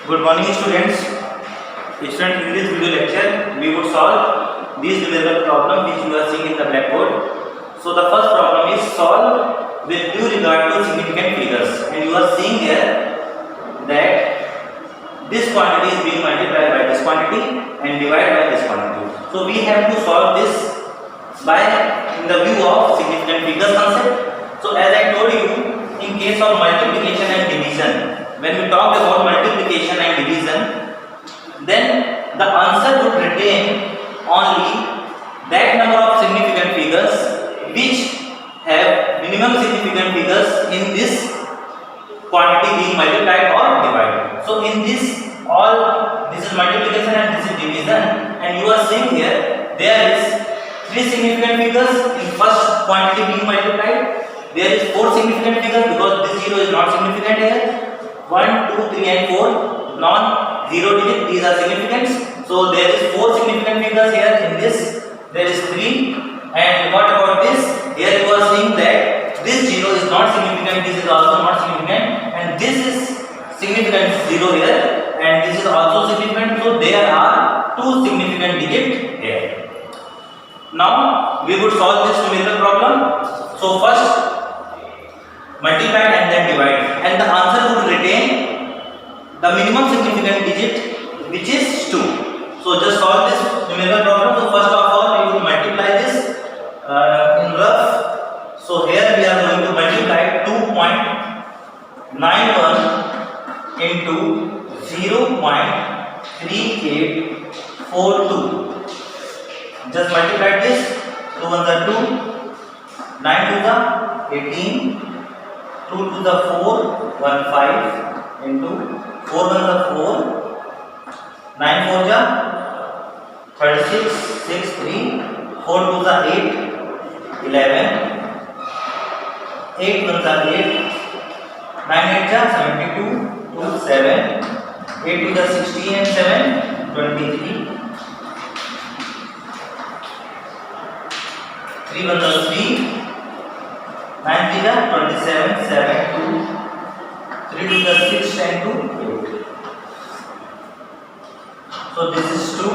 Good morning, students. Students, in this video lecture, we would solve these numerical problem which you are seeing in the blackboard. So the first problem is solve with due regard to significant figures, and you are seeing here that this quantity is being multiplied by this quantity and divided by this quantity. So we have to solve this by in the view of significant figures concept. So as I told you, in case of multiplication and division, when we talk about multiplication and division, then the answer would retain only that number of significant figures which have minimum significant figures in this quantity being multiplied or divided. So in this, all this is multiplication and this is division, and you are seeing here there is 3 significant figures in first quantity being multiplied. There is 4 significant figures because this 0 is not significant here. 1, 2, 3 and 4 non-zero digit, these are significant. So there is 4 significant figures here in this. There is 3. And what about this? Here you are seeing that this 0 is not significant, this is also not significant, and this is significant 0 here, and this is also significant. So there are 2 significant digits here. Now we would solve this numerical problem. So first multiply and then divide, and the answer would retain the minimum significant digit, which is 2. So just solve this numerical problem. So first of all we will multiply this in rough. So here we are going to multiply 2.91 into 0.3842. Just multiply this. 2 ones are 2, 9 to the 18, 2 to the 4, 1 5 into 4 ones are 4, 9 4 ja 36, 6 3, 4 to the 8, 11, 8 ones are 8, 9 8 ja 72, 2 7, 8 to the 16 and 7, 23, 3 ones are 3, 9 3 ja 27, 7 2, 3 to the 6 and 2 8. So this is 2,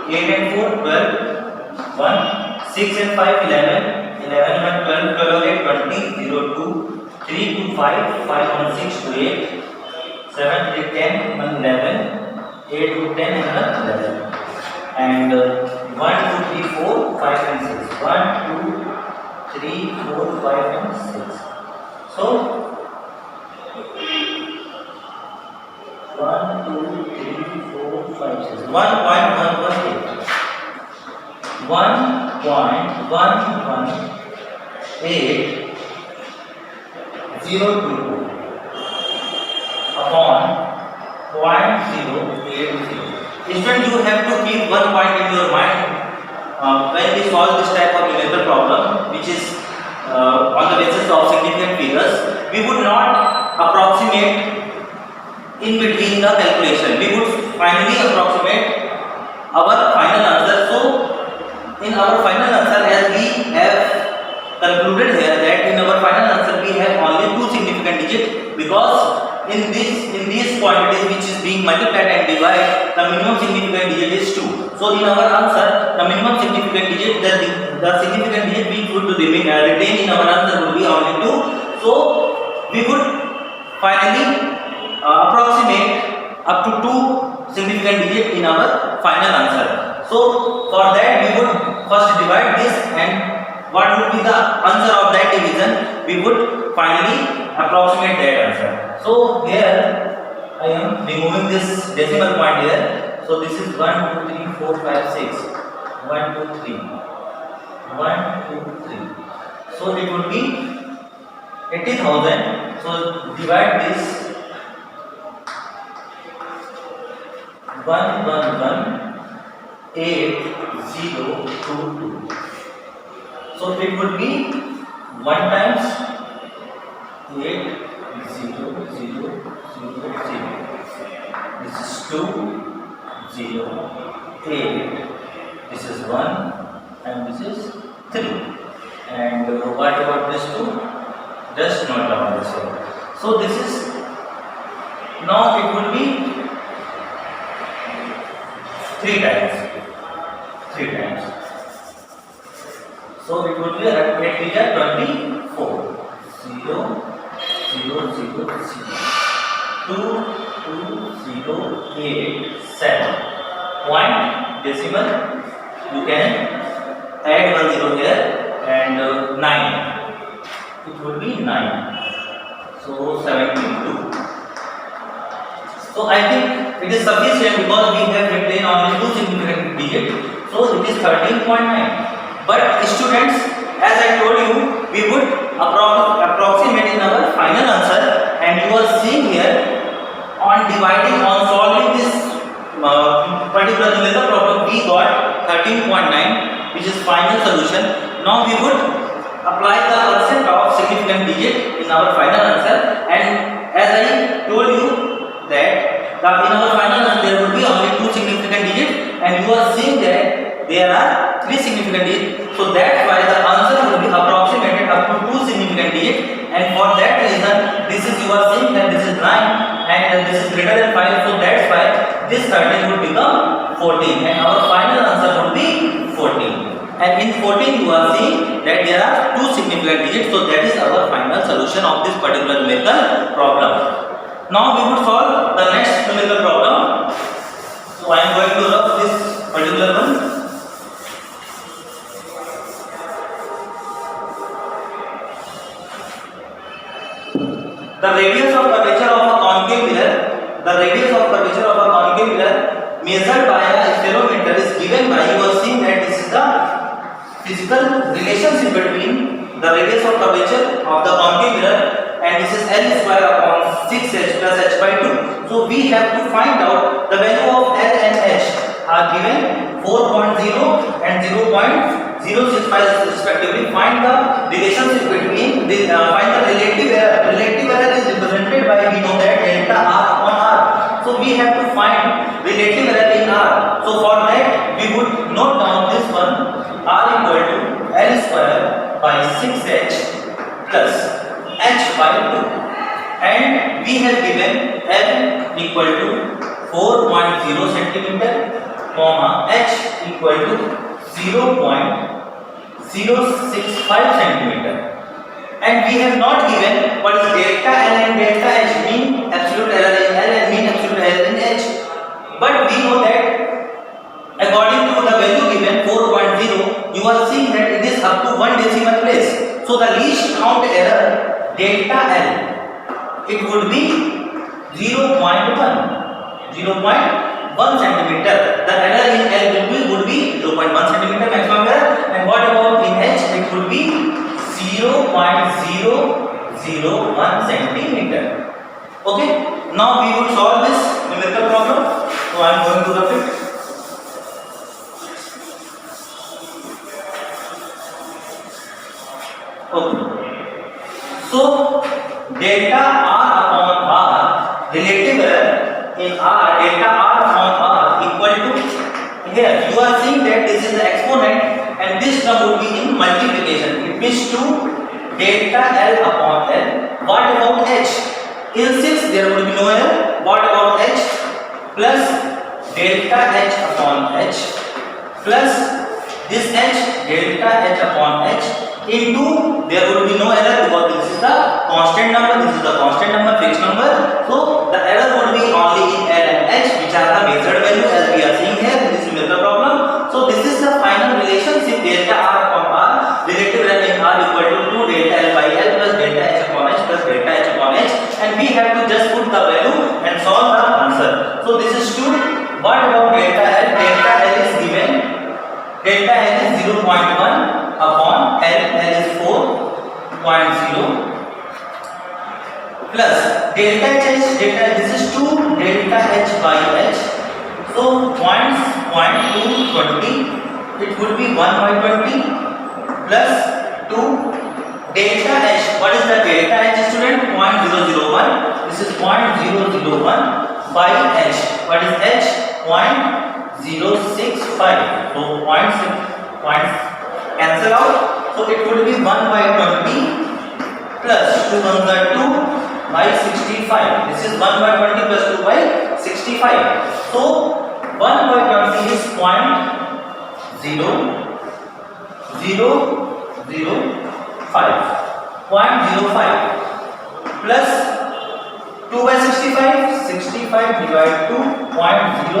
8 and 4 12, 1, 6 and 5 11, 11 and 12, 12 and 8 20, 0 2, 3 to 5, 5 and 6 to 8, 7 to 10 and 11, 8 to 10 and 11, and 1 2 3 4 5 and 6, 1 2 3 4 5 and 6. So 1 2 3 4 5 6, 1.118, 1.118 upon 0.080. Student, you have to keep one point in your mind when we solve this type of numerical problem, which is on the basis of significant figures. We would not approximate in between the calculation. We would finally approximate our final answer. So in our final answer, as we have concluded here that in our final answer we have only 2 significant digits, because in these quantities which is being multiplied and divided, the minimum significant digit is 2. So in our answer, the minimum significant digit, the significant digit which would retain in our answer would be only 2. So we would finally approximate up to 2 significant digits in our final answer. So for that we would first divide this, and what would be the answer of that division, we would finally approximate that answer. So here I am removing this decimal point here. So this is 1 2 3 4 5 6, 1 2 3, 1 2 3. So it would be 80,000. So divide this 1118022. So it would be 1 times 80000. This is 2 0 8. This is 1 and this is 3. And what about this 2? Just note down this one. So this is, now it would be 3 times. 3 times. So it would be 8 3 24. 0 0 0 0 2 2 0 8 7. Point decimal. You can add 1 0 here and 9. It would be 9. So 72. So I think it is sufficient because we have written only 2 significant digits. So it is 13.9. But students, as I told you, we would approximate in our final answer, and you are seeing here on solving this particular numerical problem, we got 13.9, which is final solution. Now we would apply the concept of significant digit in our final answer, and as I told you that in our final answer there would be only 2 significant digits, and you are seeing that there are 3 significant digits. So that's why the answer will be approximated up to 2 significant digits, and for that reason this is, you are seeing that this is 9 and this is greater than 5. So that's why this 13 would become 14, and our final answer would be 14. And in 14 you are seeing that there are 2 significant digits. So that is our final solution of this particular numerical problem. Now we would solve the next numerical problem. So I am going to rub this particular one. The radius of curvature of a concave mirror, measured by a spherometer is given by, you are seeing that this is the physical relationship between the radius of curvature of the concave mirror, and this is L square upon 6h plus h by 2. So we have to find out the value of L and h are given 4.0 and 0.065 respectively. Find the relationship between find the relative error. Relative error is represented by, we know that, delta R upon R. So we have to find relative error in R. So for that we would note down this one, R equal to L square by 6h plus h by 2, and we have given L equal to 4.0 centimeter, h equal to 0.065 centimeter, and we have not given what is delta L and delta h, mean absolute error in L and mean absolute error in h. But we know that according to the value given 4.0, you are seeing that it is up to 1 decimal place. So the least count error delta L, it would be 0.1 centimeter. The error in L would be 0.1 centimeter maximum error, and what about in H? It would be 0.001 centimeter. Okay, now we will solve this numerical problem. So I am going to rub it. Okay. So delta R upon R, relative error in R, delta R upon R equal to, here you are seeing that this is the exponent and this term would be in multiplication. It means 2 delta L upon L. What about H? In 6 there would be no error. What about H? Plus delta H upon H plus this H, delta H upon H, into, there would be no error because this is the constant number, fixed number. So the error would be only in L and H, which are the measured value as we are seeing here in this numerical problem. So this is the final relationship, delta R upon R, relative error in R equal to 2 delta L by L plus delta H upon H plus delta H upon H, and we have to just put the value and solve the answer. So this is 2. What about delta L? Delta L is given, delta L is 0.1 upon L, L is 4.0 plus delta H, this is 2 delta H by H. So 0.220, it would be 1 by 20 plus 2 delta H. What is the delta H, student? 0.001. This is 0.001 by H. What is H? 0.065. So 0.6 cancel out. So it would be 1 by 20 plus 2 1 by 2 by 65. This is 1 by 20 plus 2 by 65. So 1/20 is 0.0005. 0.05 plus 2/65, 65 divided to 0.0,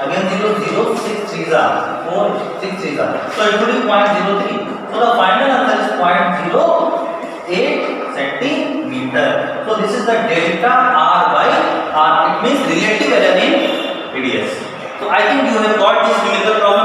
again 0, 0, 6 3s are 4, 6 3s are. So it will be 0.03. So the final answer is 0.08 centimeter. So this is the delta R by R. It means relative error in radius. So I think you have got this numerical problem.